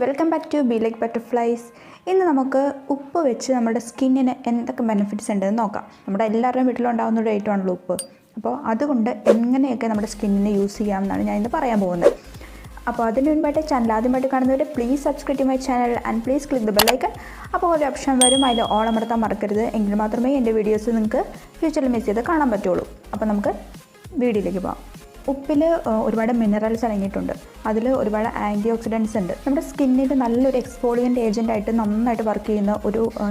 Welcome back to be like butterflies. ഇന്ന് നമുക്ക് ഉപ്പ് വെച്ച് നമ്മുടെ സ്കിന്നിന് എന്തൊക്കെ ബെനിഫിറ്റ്സ് ഉണ്ടെന്ന് നോക്കാം. നമ്മുടെ എല്ലാവരുടെയും വീട്ടിലുണ്ടാകുന്ന ഒരു ഐറ്റമാണല്ലോ ഉപ്പ്. അപ്പോൾ അതുകൊണ്ട് എങ്ങനെയൊക്കെ നമ്മുടെ സ്കിന്നിന് യൂസ് ചെയ്യാമെന്നാണ് ഞാൻ ഇന്ന് പറയാൻ പോകുന്നത്. അപ്പോൾ അതിന് മുൻപായിട്ട് ചാനൽ ആദ്യമായിട്ട് കാണുന്നവർ please subscribe to my channel and please click the bell icon. അപ്പോൾ ഒരു ഓപ്ഷൻ വരും, അതിൽ ഓൾ അമർത്താൻ മറക്കരുത്. എങ്കിൽ മാത്രമേ എൻ്റെ വീഡിയോസ് നിങ്ങൾക്ക് ഫ്യൂച്ചറിൽ മിസ് ചെയ്ത് കാണാൻ പറ്റുള്ളൂ. അപ്പോൾ നമുക്ക് വീഡിയോയിലേക്ക് പോകാം. ഉപ്പിൽ ഒരുപാട് മിനറൽസ് അടങ്ങിയിട്ടുണ്ട്. അതിൽ ഒരുപാട് ആൻറ്റി ഓക്സിഡൻസ് ഉണ്ട്. നമ്മുടെ സ്കിന്നിന് നല്ലൊരു എക്സ്ഫോളിയൻ്റ് ഏജൻറ്റായിട്ട് നന്നായിട്ട് വർക്ക് ചെയ്യുന്ന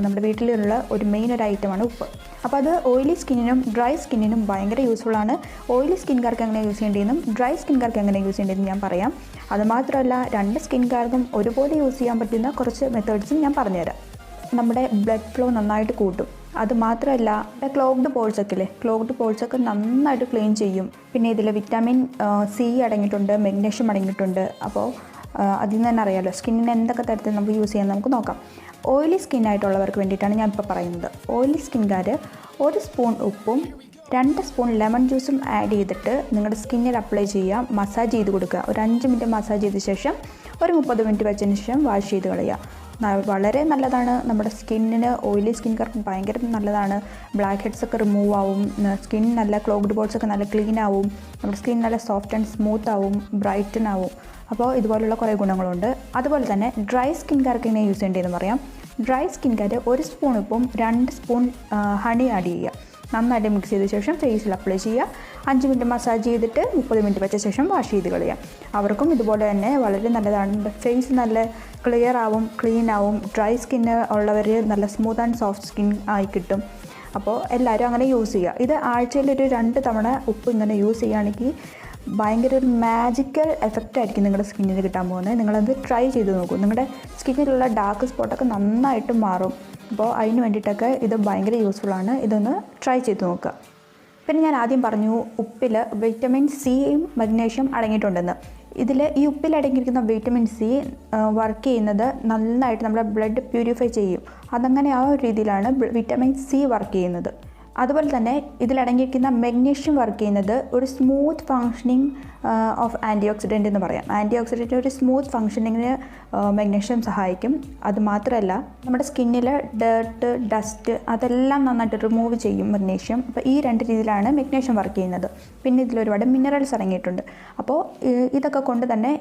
നമ്മുടെ വീട്ടിലുള്ള ഒരു മെയിൻ ഒരു ഐറ്റമാണ് ഉപ്പ്. അപ്പോൾ അത് ഓയിലി സ്കിന്നിനും ഡ്രൈ സ്കിന്നിനും ഭയങ്കര യൂസ്ഫുള്ളാണ്. ഓയിലി സ്കിൻകാർക്ക് എങ്ങനെ യൂസ് ചെയ്യേണ്ടതെന്നും ഡ്രൈ സ്കിൻകാർക്ക് എങ്ങനെ യൂസ് ചെയ്യേണ്ടതെന്നും ഞാൻ പറയാം. അതുമാത്രമല്ല രണ്ട് സ്കിൻകാർക്കും ഒരുപോലെ യൂസ് ചെയ്യാൻ പറ്റുന്ന കുറച്ച് മെത്തേഡ്സും ഞാൻ പറഞ്ഞുതരാം. നമ്മുടെ ബ്ലഡ് ഫ്ലോ നന്നായിട്ട് കൂട്ടും. അതുമാത്രമല്ല ക്ലോഗ്ഡ് പോൾസൊക്കെ നന്നായിട്ട് ക്ലീൻ ചെയ്യും. പിന്നെ ഇതിൽ വിറ്റാമിൻ സി അടങ്ങിയിട്ടുണ്ട്, മെഗ്നീഷ്യം അടങ്ങിയിട്ടുണ്ട്. അപ്പോൾ അതിൽ നിന്ന് തന്നെ അറിയാമല്ലോ സ്കിന്നിന് എന്തൊക്കെ തരത്തിൽ നമുക്ക് യൂസ് ചെയ്യാൻ നമുക്ക് നോക്കാം. ഓയിലി സ്കിന്നായിട്ടുള്ളവർക്ക് വേണ്ടിയിട്ടാണ് ഞാൻ ഇപ്പോൾ പറയുന്നത്. ഓയിലി സ്കിൻകാർ 1 സ്പൂൺ ഉപ്പും 2 സ്പൂൺ ലെമൺ ജ്യൂസും ആഡ് ചെയ്തിട്ട് നിങ്ങളുടെ സ്കിന്നിൽ അപ്ലൈ ചെയ്യുക. മസാജ് ചെയ്ത് കൊടുക്കുക. ഒരു 5 മിനിറ്റ് മസാജ് ചെയ്ത ശേഷം ഒരു 30 മിനിറ്റ് വെച്ചതിന് ശേഷം വാഷ് ചെയ്ത് കളയുക. വളരെ നല്ലതാണ് നമ്മുടെ സ്കിന്നിന്. ഓയിലി സ്കിൻകാർക്ക് ഭയങ്കര നല്ലതാണ്. ബ്ലാക്ക് ഹെഡ്സൊക്കെ റിമൂവ് ആവും. സ്കിൻ നല്ല ക്ലോഗ്ഡ് പോൾസൊക്കെ നല്ല ക്ലീൻ ആവും. നമ്മുടെ സ്കിൻ നല്ല സോഫ്റ്റ് ആൻഡ് സ്മൂത്ത് ആവും, ബ്രൈറ്റൻ ആവും. അപ്പോൾ ഇതുപോലുള്ള കുറേ ഗുണങ്ങളുണ്ട്. അതുപോലെ തന്നെ ഡ്രൈ സ്കിൻകാർക്ക് എങ്ങനെ യൂസ് ചെയ്യേണ്ടതെന്ന് പറയാം. ഡ്രൈ സ്കിൻകാർ 1 സ്പൂൺ ഉപ്പും 2 സ്പൂൺ ഹണി ആഡ് ചെയ്യുക. നന്നായിട്ട് മിക്സ് ചെയ്ത ശേഷം ഫേസിൽ അപ്ലൈ ചെയ്യുക. 5 മിനിറ്റ് മസാജ് ചെയ്തിട്ട് 30 മിനിറ്റ് വെച്ച ശേഷം വാഷ് ചെയ്ത് കളയുക. അവർക്കും ഇതുപോലെ തന്നെ വളരെ നല്ലതാണ്. ഫേസ് നല്ല ക്ലിയർ ആവും, ക്ലീൻ ആവും. ഡ്രൈ സ്കിന്ന് ഉള്ളവർ നല്ല സ്മൂത്ത് ആൻഡ് സോഫ്റ്റ് സ്കിൻ ആയി കിട്ടും. അപ്പോൾ എല്ലാവരും അങ്ങനെ യൂസ് ചെയ്യുക. ഇത് ആഴ്ചയിൽ ഒരു 2 തവണ ഉപ്പ് ഇങ്ങനെ യൂസ് ചെയ്യുകയാണെങ്കിൽ ഭയങ്കര ഒരു മാജിക്കൽ എഫക്റ്റ് ആയിരിക്കും നിങ്ങളുടെ സ്കിന്നിന് കിട്ടാൻ പോകുന്നത്. നിങ്ങളത് ട്രൈ ചെയ്ത് നോക്കൂ. നിങ്ങളുടെ സ്കിന്നിലുള്ള ഡാർക്ക് സ്പോട്ടൊക്കെ നന്നായിട്ട് മാറും. അപ്പോൾ അതിന് വേണ്ടിയിട്ടൊക്കെ ഇത് ഭയങ്കര യൂസ്ഫുള്ളാണ്. ഇതൊന്ന് ട്രൈ ചെയ്ത് നോക്കുക. പിന്നെ ഞാൻ ആദ്യം പറഞ്ഞു ഉപ്പിൽ വിറ്റമിൻ സിയും മഗ്നീഷ്യം അടങ്ങിയിട്ടുണ്ടെന്ന്. ഈ ഉപ്പിൽ അടങ്ങിയിരിക്കുന്ന വിറ്റമിൻ സി വർക്ക് ചെയ്യുന്നത് നന്നായിട്ട് നമ്മുടെ ബ്ലഡ് പ്യൂരിഫൈ ചെയ്യും. അതങ്ങനെ ആ ഒരു രീതിയിലാണ് വിറ്റമിൻ സി വർക്ക് ചെയ്യുന്നത്. അതുപോലെ തന്നെ ഇതിലടങ്ങിയിരിക്കുന്ന മെഗ്നീഷ്യം വർക്ക് ചെയ്യുന്നത് ഒരു smooth functioning of antioxidant എന്ന് പറയാം. ആൻറ്റി ഓക്സിഡൻ്റ് ഒരു സ്മൂത്ത് ഫങ്ഷനിങ്ങിന് മെഗ്നീഷ്യം സഹായിക്കും. അതുമാത്രമല്ല നമ്മുടെ സ്കിന്നിൽ ഡേർട്ട്, ഡസ്റ്റ് അതെല്ലാം നന്നായിട്ട് റിമൂവ് ചെയ്യും മെഗ്നീഷ്യം. അപ്പോൾ ഈ 2 രീതിയിലാണ് മെഗ്നീഷ്യം വർക്ക് ചെയ്യുന്നത്. പിന്നെ ഇതിലൊരുപാട് മിനറൽസ് അടങ്ങിയിട്ടുണ്ട്. അപ്പോൾ ഇതൊക്കെ കൊണ്ട് തന്നെ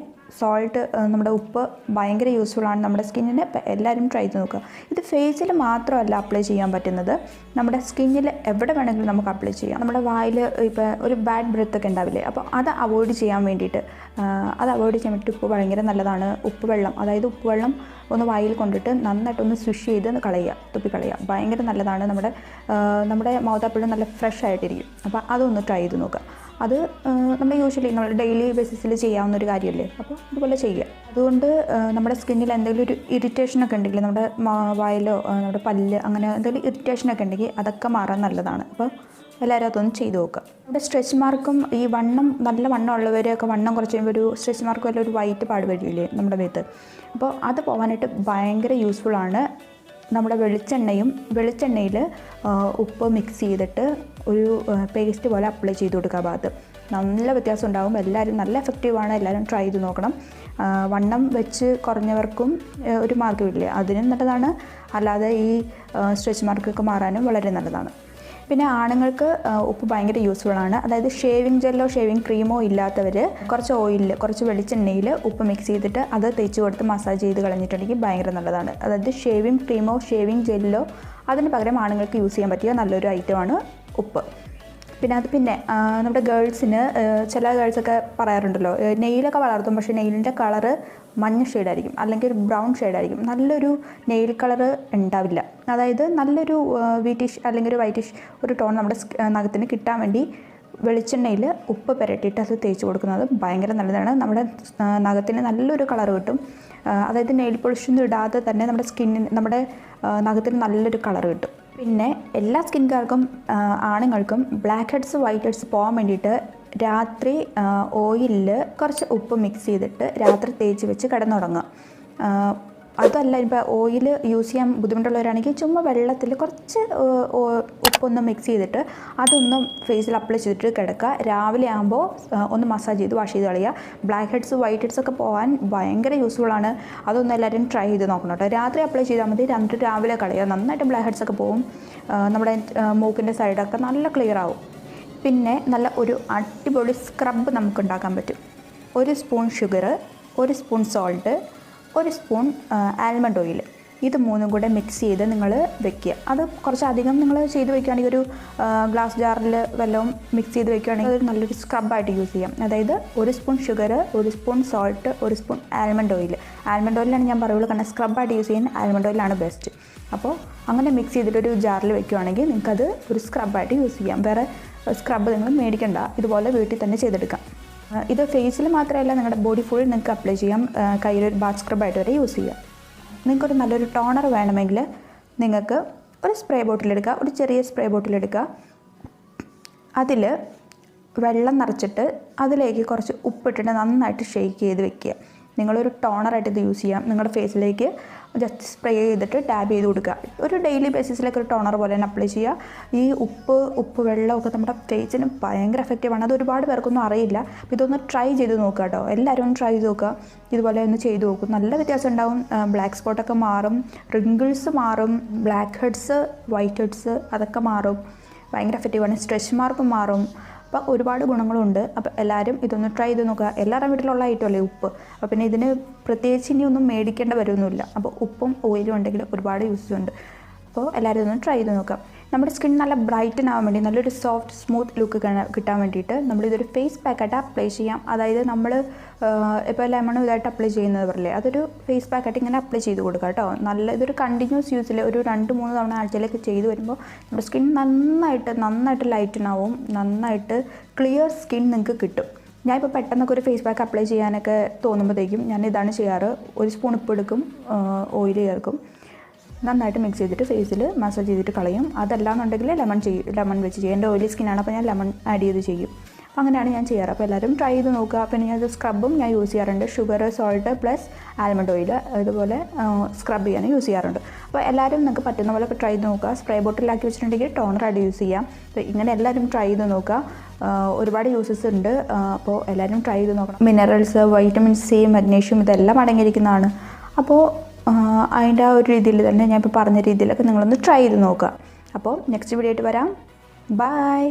നമ്മുടെ ഉപ്പ് ഭയങ്കര യൂസ്ഫുള്ളാണ് നമ്മുടെ സ്കിന്നിന്. എല്ലാവരും ട്രൈ ചെയ്ത് നോക്കുക. ഇത് ഫേസിൽ മാത്രമല്ല അപ്ലൈ ചെയ്യാൻ പറ്റുന്നത്, നമ്മുടെ സ്കിന്നിൽ എവിടെ വേണമെങ്കിലും നമുക്ക് അപ്ലൈ ചെയ്യാം. നമ്മുടെ വായിൽ ഇപ്പോൾ ഒരു ബാഡ് ബ്രെത്തൊക്കെ ഉണ്ടാവില്ലേ, അപ്പോൾ അത് അവോയ്ഡ് ചെയ്യാൻ വേണ്ടിയിട്ട് ഉപ്പ് ഭയങ്കര നല്ലതാണ്. അതായത് ഉപ്പ് വെള്ളം ഒന്ന് വായിൽ കൊണ്ടിട്ട് നന്നായിട്ടൊന്ന് സ്വിഷ് ചെയ്ത് തുപ്പിക്കളയുക. ഭയങ്കര നല്ലതാണ്. നമ്മുടെ മൗത്ത് നല്ല ഫ്രഷ് ആയിട്ടിരിക്കും. അപ്പോൾ അതൊന്ന് ട്രൈ ചെയ്ത് നോക്കുക. അത് നമ്മൾ നമ്മൾ ഡെയിലി ബേസിസിൽ ചെയ്യാവുന്ന ഒരു കാര്യമല്ലേ. അപ്പോൾ ഇതുപോലെ ചെയ്യുക. അതുകൊണ്ട് നമ്മുടെ സ്കിന്നിൽ എന്തെങ്കിലും ഒരു ഇറിറ്റേഷനൊക്കെ ഉണ്ടെങ്കിൽ, നമ്മുടെ വായിലോ നമ്മുടെ പല്ല് അങ്ങനെ എന്തെങ്കിലും ഇറിറ്റേഷനൊക്കെ ഉണ്ടെങ്കിൽ അതൊക്കെ മാറാൻ നല്ലതാണ്. അപ്പോൾ എല്ലാവരും അതൊന്ന് ചെയ്ത് നോക്കുക. നമ്മുടെ സ്ട്രെച്ച് മാർക്കും ഈ നല്ല വണ്ണം ഉള്ളവരൊക്കെ വണ്ണം കുറച്ച് കഴിയുമ്പോൾ ഒരു സ്ട്രെച്ച് മാർക്ക് വല്ല ഒരു വൈറ്റ് പാട് വരില്ലേ നമ്മുടെ മേത്ത്. അപ്പോൾ അത് പോകാനായിട്ട് ഭയങ്കര യൂസ്ഫുള്ളാണ്. നമ്മുടെ വെളിച്ചെണ്ണയിൽ ഉപ്പ് മിക്സ് ചെയ്തിട്ട് ഒരു പേസ്റ്റ് പോലെ അപ്ലൈ ചെയ്ത് കൊടുക്കുക. ഭാഗത്ത് നല്ല വ്യത്യാസം ഉണ്ടാകും. എല്ലാവരും നല്ല എഫക്റ്റീവാണ്. എല്ലാവരും ട്രൈ ചെയ്ത് നോക്കണം. വണ്ണം വെച്ച് കുറഞ്ഞവർക്കും ഒരു മാർഗ്ഗമില്ലേ, അതിനും നല്ലതാണ്. അല്ലാതെ ഈ സ്ട്രെച്ച് മാർക്കൊക്കെ മാറാനും വളരെ നല്ലതാണ്. പിന്നെ ആണുങ്ങൾക്ക് ഉപ്പ് ഭയങ്കര യൂസ്ഫുള്ളാണ്. അതായത് ഷേവിങ് ജെല്ലോ ഷേവിങ് ക്രീമോ ഇല്ലാത്തവർ കുറച്ച് വെളിച്ചെണ്ണയിൽ ഉപ്പ് മിക്സ് ചെയ്തിട്ട് അത് തേച്ച് കൊടുത്ത് മസാജ് ചെയ്ത് കളഞ്ഞിട്ടുണ്ടെങ്കിൽ ഭയങ്കര നല്ലതാണ്. അതായത് ഷേവിങ് ക്രീമോ ഷേവിങ് ജെല്ലോ അതിന് പകരം ആണുങ്ങൾക്ക് യൂസ് ചെയ്യാൻ പറ്റിയ നല്ലൊരു ഐറ്റമാണ് ഉപ്പ്. പിന്നെ നമ്മുടെ ഗേൾസിന് ചില ഗേൾസൊക്കെ പറയാറുണ്ടല്ലോ, നെയിലൊക്കെ വളർത്തും, പക്ഷേ നെയിലിൻ്റെ കളറ് മഞ്ഞ ഷെയ്ഡായിരിക്കും, അല്ലെങ്കിൽ ഒരു ബ്രൗൺ ഷെയ്ഡായിരിക്കും. നല്ലൊരു നെയിൽ കളറ് ഉണ്ടാവില്ല. അതായത് നല്ലൊരു വീറ്റിഷ് അല്ലെങ്കിൽ ഒരു വൈറ്റിഷ് ഒരു ടോൺ നമ്മുടെ നഖത്തിന് കിട്ടാൻ വേണ്ടി വെളിച്ചെണ്ണയിൽ ഉപ്പ് പുരട്ടിയിട്ട് അത് തേച്ച് കൊടുക്കുന്നത് ഭയങ്കര നല്ലതാണ്. നമ്മുടെ നഖത്തിന് നല്ലൊരു കളറ് കിട്ടും. അതായത് നെയിൽ പോളിഷൊന്നും ഇടാതെ തന്നെ നമ്മുടെ നഖത്തിന് നല്ലൊരു കളറ് കിട്ടും. പിന്നെ എല്ലാ സ്കിൻകാർക്കും ആണുങ്ങൾക്കും ബ്ലാക്ക് ഹെഡ്സ് വൈറ്റ് ഹെഡ്സ് പോകാൻ വേണ്ടിയിട്ട് രാത്രി ഓയിലിൽ കുറച്ച് ഉപ്പ് മിക്സ് ചെയ്തിട്ട് രാത്രി തേച്ച് വെച്ച് കിടന്നുറങ്ങുക. അതല്ല ഇപ്പോൾ ഓയിൽ യൂസ് ചെയ്യാൻ ബുദ്ധിമുട്ടുള്ളവരാണെങ്കിൽ ചുമ്മാ വെള്ളത്തിൽ കുറച്ച് ഉപ്പൊന്ന് മിക്സ് ചെയ്തിട്ട് അതൊന്നും ഫേസിൽ അപ്ലൈ ചെയ്തിട്ട് കിടക്കുക. രാവിലെ ആകുമ്പോൾ ഒന്ന് മസാജ് ചെയ്ത് വാഷ് ചെയ്ത് കളയുക. ബ്ലാക്ക് ഹെഡ്സ് വൈറ്റ് ഹെഡ്സ് ഒക്കെ പോകാൻ ഭയങ്കര യൂസ്ഫുള്ളാണ്. അതൊന്നും എല്ലാവരും ട്രൈ ചെയ്ത് നോക്കണം കേട്ടോ. രാത്രി അപ്ലൈ ചെയ്താൽ മതി, രാവിലെ കളയുക. നന്നായിട്ട് ബ്ലാക്ക് ഹെഡ്സ് ഒക്കെ പോകും. നമ്മുടെ മൂക്കിൻ്റെ സൈഡൊക്കെ നല്ല ക്ലിയർ ആവും. പിന്നെ നല്ല ഒരു അടിപൊളി സ്ക്രബ് നമുക്ക് ഉണ്ടാക്കാൻ പറ്റും. 1 spoon sugar, 1 spoon salt, 1 spoon almond oil, ഇത് 3 കൂടെ മിക്സ് ചെയ്ത് നിങ്ങൾ വെക്കുക. അത് കുറച്ചധികം നിങ്ങൾ ചെയ്ത് വെക്കുകയാണെങ്കിൽ ഒരു ഗ്ലാസ് ജാറിൽ വല്ലതും മിക്സ് ചെയ്ത് വെക്കുകയാണെങ്കിൽ ഒരു നല്ലൊരു സ്ക്രബായിട്ട് യൂസ് ചെയ്യാം. അതായത് 1 spoon sugar, 1 spoon salt, 1 spoon almond oil. Almond ഓയിലാണ് ഞാൻ പറയുള്ളൂ, കാരണം സ്ക്രബായിട്ട് യൂസ് ചെയ്യുന്ന ആൽമണ്ട് ഓയിലാണ് ബെസ്റ്റ്. അപ്പോൾ അങ്ങനെ മിക്സ് ചെയ്തിട്ടൊരു ജാറിൽ വെക്കുകയാണെങ്കിൽ നിങ്ങൾക്കത് ഒരു സ്ക്രബായിട്ട് യൂസ് ചെയ്യാം. വേറെ സ്ക്രബ് നിങ്ങൾ മേടിക്കണ്ട, ഇതുപോലെ വീട്ടിൽ തന്നെ ചെയ്തെടുക്കാം. ഇത് ഫേസിൽ മാത്രമല്ല, നിങ്ങളുടെ ബോഡി ഫുൾ നിങ്ങൾക്ക് അപ്ലൈ ചെയ്യാം. കയ്യിലൊരു ബാത്ത് സ്ക്രബായിട്ട് വരെ യൂസ് ചെയ്യാം. നിങ്ങൾക്കൊരു നല്ലൊരു ടോണർ വേണമെങ്കിൽ നിങ്ങൾക്ക് ഒരു സ്പ്രേ ബോട്ടിലെടുക്കുക, ഒരു ചെറിയ സ്പ്രേ ബോട്ടിലെടുക്കുക. അതിൽ വെള്ളം നിറച്ചിട്ട് അതിലേക്ക് കുറച്ച് ഉപ്പിട്ടിട്ട് നന്നായിട്ട് ഷെയ്ക്ക് ചെയ്ത് വെക്കുക. നിങ്ങളൊരു ടോണറായിട്ട് ഇത് യൂസ് ചെയ്യാം. നിങ്ങളുടെ ഫേസിലേക്ക് ജസ്റ്റ് സ്പ്രേ ചെയ്തിട്ട് ടാബ് ചെയ്ത് കൊടുക്കുക. ഒരു ഡെയിലി ബേസിസിലൊക്കെ ഒരു ടോണർ പോലെ തന്നെ അപ്ലൈ ചെയ്യുക. ഈ ഉപ്പ് വെള്ളമൊക്കെ നമ്മുടെ ഫേസിന് ഭയങ്കര എഫക്റ്റീവാണ്. അത് ഒരുപാട് പേർക്കൊന്നും അറിയില്ല. അപ്പോൾ ഇതൊന്ന് ട്രൈ ചെയ്ത് നോക്കുക കേട്ടോ. എല്ലാവരും ഒന്ന് ട്രൈ ചെയ്ത് നോക്കുക. ഇതുപോലെ ഒന്ന് ചെയ്ത് നോക്കും, നല്ല വ്യത്യാസം ഉണ്ടാവും. ബ്ലാക്ക് സ്പോട്ടൊക്കെ മാറും, റിങ്കിൾസ് മാറും, ബ്ലാക്ക് ഹെഡ്സ് വൈറ്റ് ഹെഡ്സ് അതൊക്കെ മാറും. ഭയങ്കര എഫക്റ്റീവാണ്. സ്ട്രെച്ച് മാർക്കും മാറും. അപ്പോൾ ഒരുപാട് ഗുണങ്ങളുണ്ട്. അപ്പോൾ എല്ലാവരും ഇതൊന്ന് ട്രൈ ചെയ്ത് നോക്കുക. എല്ലാവരുടെ വീട്ടിലുള്ള ഐറ്റമല്ലേ ഉപ്പ്. അപ്പോൾ പിന്നെ ഇതിന് പ്രത്യേകിച്ച് ഇനി ഒന്നും മേടിക്കേണ്ട വരുമൊന്നുമില്ല. അപ്പോൾ ഉപ്പും ഓയിലും ഉണ്ടെങ്കിൽ ഒരുപാട് യൂസ് ഉണ്ട്. അപ്പോൾ എല്ലാവരും ഇതൊന്ന് ട്രൈ ചെയ്ത് നോക്കാം. നമ്മുടെ സ്കിൻ നല്ല ബ്രൈറ്റൻ ആവാൻ വേണ്ടി, നല്ലൊരു സോഫ്റ്റ് സ്മൂത്ത് ലുക്ക് കിട്ടാൻ വേണ്ടിയിട്ട് നമ്മളിതൊരു ഫേസ് പാക്കായിട്ട് അപ്ലൈ ചെയ്യാം. അതായത് നമ്മൾ ഇപ്പോൾ ലെമണും ഇതായിട്ട് അപ്ലൈ ചെയ്യുന്നത് പറയില്ലേ, അതൊരു ഫേസ് പാക്കായിട്ട് ഇങ്ങനെ അപ്ലൈ ചെയ്ത് കൊടുക്കുക കേട്ടോ. ഇതൊരു കണ്ടിന്യൂസ് യൂസിൽ ഒരു 2-3 തവണ ആഴ്ചയിലേക്ക് ചെയ്ത് വരുമ്പോൾ നമ്മുടെ സ്കിൻ നന്നായിട്ട് ലൈറ്റൻ ആവും. നന്നായിട്ട് ക്ലിയർ സ്കിൻ നിങ്ങൾക്ക് കിട്ടും. ഞാനിപ്പോൾ പെട്ടെന്നൊക്കെ ഒരു ഫേസ് പാക്ക് അപ്ലൈ ചെയ്യാനൊക്കെ തോന്നുമ്പോഴത്തേക്കും ഞാൻ ഇതാണ് ചെയ്യാറ്. 1 സ്പൂൺ ഉപ്പ് എടുക്കും, ഓയിൽ ചേർക്കും, നന്നായിട്ട് മിക്സ് ചെയ്തിട്ട് ഫേസിൽ മസാജ് ചെയ്തിട്ട് കളയും. അതല്ലാന്നുണ്ടെങ്കിൽ ലെമൺ വെച്ച് ചെയ്യും. എൻ്റെ ഓയിലി സ്കിന്നാണ്, അപ്പോൾ ഞാൻ ലെമൺ ആഡ് ചെയ്ത് ചെയ്യും. അപ്പോൾ അങ്ങനെയാണ് ഞാൻ ചെയ്യാറ്. അപ്പോൾ എല്ലാവരും ട്രൈ ചെയ്ത് നോക്കുക. പിന്നെ ഞാൻ സ്ക്രബും ഞാൻ യൂസ് ചെയ്യാറുണ്ട്. Sugar, salt plus almond oil ഇതുപോലെ സ്ക്രബ് ചെയ്യാൻ യൂസ് ചെയ്യാറുണ്ട്. അപ്പോൾ എല്ലാവരും നിങ്ങൾക്ക് പറ്റുന്ന പോലെ ട്രൈ ചെയ്ത് നോക്കുക. സ്പ്രേ ബോട്ടിലാക്കി വെച്ചിട്ടുണ്ടെങ്കിൽ ടോണറായിട്ട് യൂസ് ചെയ്യാം. അപ്പോൾ ഇങ്ങനെ എല്ലാവരും ട്രൈ ചെയ്ത് നോക്കുക. ഒരുപാട് യൂസസ് ഉണ്ട്. അപ്പോൾ എല്ലാവരും ട്രൈ ചെയ്ത് നോക്കണം. മിനറൽസ്, വൈറ്റമിൻ സി, മഗ്നീഷ്യം ഇതെല്ലാം അടങ്ങിയിരിക്കുന്നതാണ്. അപ്പോൾ അതിൻ്റെ ആ ഒരു രീതിയിൽ തന്നെ ഞാൻ ഇപ്പോൾ പറഞ്ഞ രീതിയിലൊക്കെ നിങ്ങളൊന്ന് ട്രൈ ചെയ്ത് നോക്കുക. അപ്പോൾ നെക്സ്റ്റ് വീഡിയോ ആയിട്ട് വരാം. ബൈ.